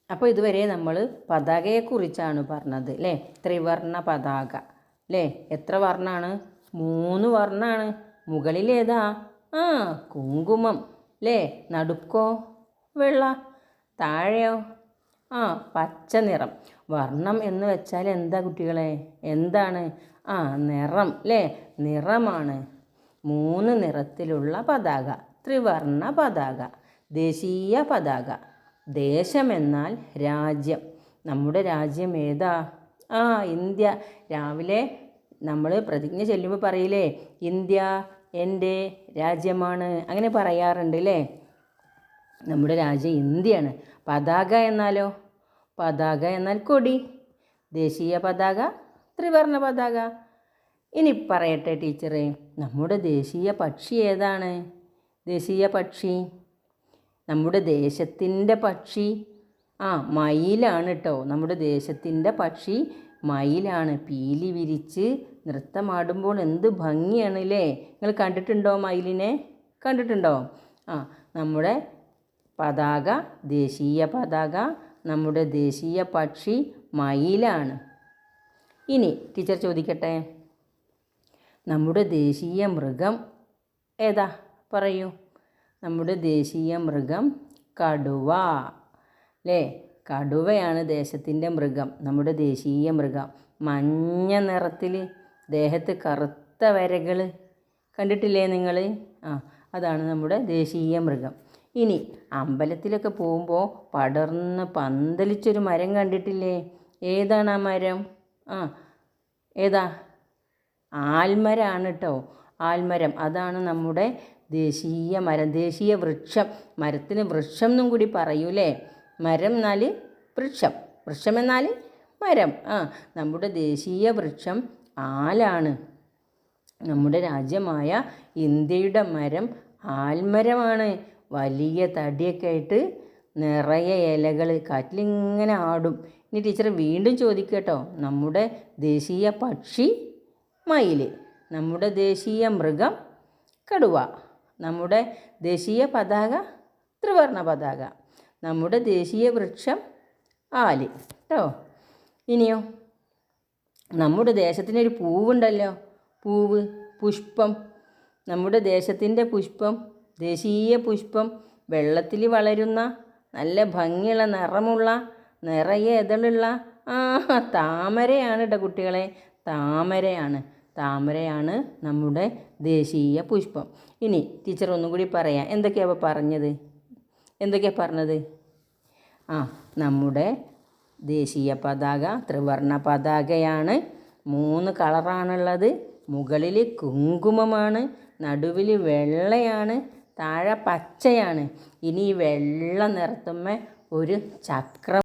അപ്പോൾ ഇതുവരെ നമ്മൾ പതാകയെക്കുറിച്ചാണ് പറഞ്ഞത് അല്ലേ. ത്രിവർണ്ണ പതാക അല്ലേ. എത്ര വർണ്ണമാണ്? 3 വർണ്ണമാണ്. മുകളിലേതാ? കുങ്കുമം അല്ലേ. നടുക്കോ വെള്ള, താഴെയോ പച്ച നിറം. വർണ്ണം എന്ന് വെച്ചാൽ എന്താ കുട്ടികളെ? എന്താണ്? നിറം അല്ലേ. നിറമാണ്. 3 നിറത്തിലുള്ള പതാക, ത്രിവർണ്ണ പതാക, ദേശീയ പതാക. ദേശമെന്നാൽ രാജ്യം. നമ്മുടെ രാജ്യം ഏതാ? ഇന്ത്യ. രാവിലെ നമ്മൾ പ്രതിജ്ഞ ചൊല്ലുമ്പോൾ പറയില്ലേ, ഇന്ത്യ എൻ്റെ രാജ്യമാണ്, അങ്ങനെ പറയാറുണ്ട് അല്ലേ. നമ്മുടെ രാജ്യം ഇന്ത്യയാണ്. പതാക എന്നാലോ? പതാക എന്നാൽ കൊടി. ദേശീയ പതാക, ത്രിവർണ്ണ പതാക. ഇനി പറയട്ടെ ടീച്ചറെ, നമ്മുടെ ദേശീയ പക്ഷി ഏതാണ്? ദേശീയ പക്ഷി, നമ്മുടെ ദേശത്തിൻ്റെ പക്ഷി മയിലാണ് കേട്ടോ. നമ്മുടെ ദേശത്തിൻ്റെ പക്ഷി മയിലാണ്. പീലി വിരിച്ച് നൃത്തമാടുമ്പോൾ എന്ത് ഭംഗിയാണ് അല്ലേ. നിങ്ങൾ കണ്ടിട്ടുണ്ടോ മയിലിനെ? കണ്ടിട്ടുണ്ടോ? നമ്മുടെ പതാക, ദേശീയ പതാക, നമ്മുടെ ദേശീയ പക്ഷി മയിലാണ്. ഇനി ടീച്ചർ ചോദിക്കട്ടെ, നമ്മുടെ ദേശീയ മൃഗം ഏതാ? പറയൂ. നമ്മുടെ ദേശീയ മൃഗം കടുവ അല്ലേ. കടുവയാണ് ദേശത്തിൻ്റെ മൃഗം, നമ്മുടെ ദേശീയ മൃഗം. മഞ്ഞ നിറത്തിൽ, ദേഹത്ത് കറുത്ത വരകൾ കണ്ടിട്ടില്ലേ നിങ്ങൾ? അതാണ് നമ്മുടെ ദേശീയ മൃഗം. ഇനി അമ്പലത്തിലൊക്കെ പോകുമ്പോൾ പടർന്ന് പന്തലിച്ചൊരു മരം കണ്ടിട്ടില്ലേ? ഏതാണ് ആ മരം? ഏതാ? ആൽമരമാണ് കേട്ടോ. ആൽമരം, അതാണ് നമ്മുടെ ദേശീയ മരം, ദേശീയ വൃക്ഷം. മരത്തിന് വൃക്ഷം എന്നും കൂടി പറയൂലേ. മരം എന്നാൽ വൃക്ഷം, വൃക്ഷം എന്നാൽ മരം. നമ്മുടെ ദേശീയ വൃക്ഷം ആലാണ്. നമ്മുടെ രാജ്യമായ ഇന്ത്യയുടെ മരം ആൽമരമാണ്. വലിയ തടിയൊക്കെ ആയിട്ട് നിറയെ ഇലകൾ, കാറ്റിലിങ്ങനെ ആടും. ഇനി ടീച്ചർ വീണ്ടും ചോദിക്കട്ടോ, നമ്മുടെ ദേശീയ പക്ഷി മയിൽ, നമ്മുടെ ദേശീയ മൃഗം കടുവ, നമ്മുടെ ദേശീയ പതാക ത്രിവർണ്ണ പതാക, നമ്മുടെ ദേശീയ വൃക്ഷം ആല് കേട്ടോ. ഇനിയോ, നമ്മുടെ ദേശത്തിനൊരു പൂവുണ്ടല്ലോ, പൂവ്, പുഷ്പം. നമ്മുടെ ദേശത്തിൻ്റെ പുഷ്പം, ദേശീയ പുഷ്പം, വെള്ളത്തിൽ വളരുന്ന നല്ല ഭംഗിയുള്ള നിറമുള്ള നിറയെ ഇതളുള്ള താമരയാണ് കേട്ടോ കുട്ടികളെ. താമരയാണ്, താമരയാണ് നമ്മുടെ ദേശീയ പുഷ്പം. ഇനി ടീച്ചർ ഒന്നും കൂടി പറയാം. എന്തൊക്കെയാണ് പറഞ്ഞത്? എന്തൊക്കെയാണ് പറഞ്ഞത്? നമ്മുടെ ദേശീയ പതാക ത്രിവർണ്ണ പതാകയാണ്. 3 കളറാണുള്ളത്. മുകളിൽ കുങ്കുമമാണ്, നടുവിൽ വെള്ളയാണ്, താഴെ പച്ചയാണ്. ഇനി വെള്ള നിറത്തുമ്മേ ഒരു ചക്രം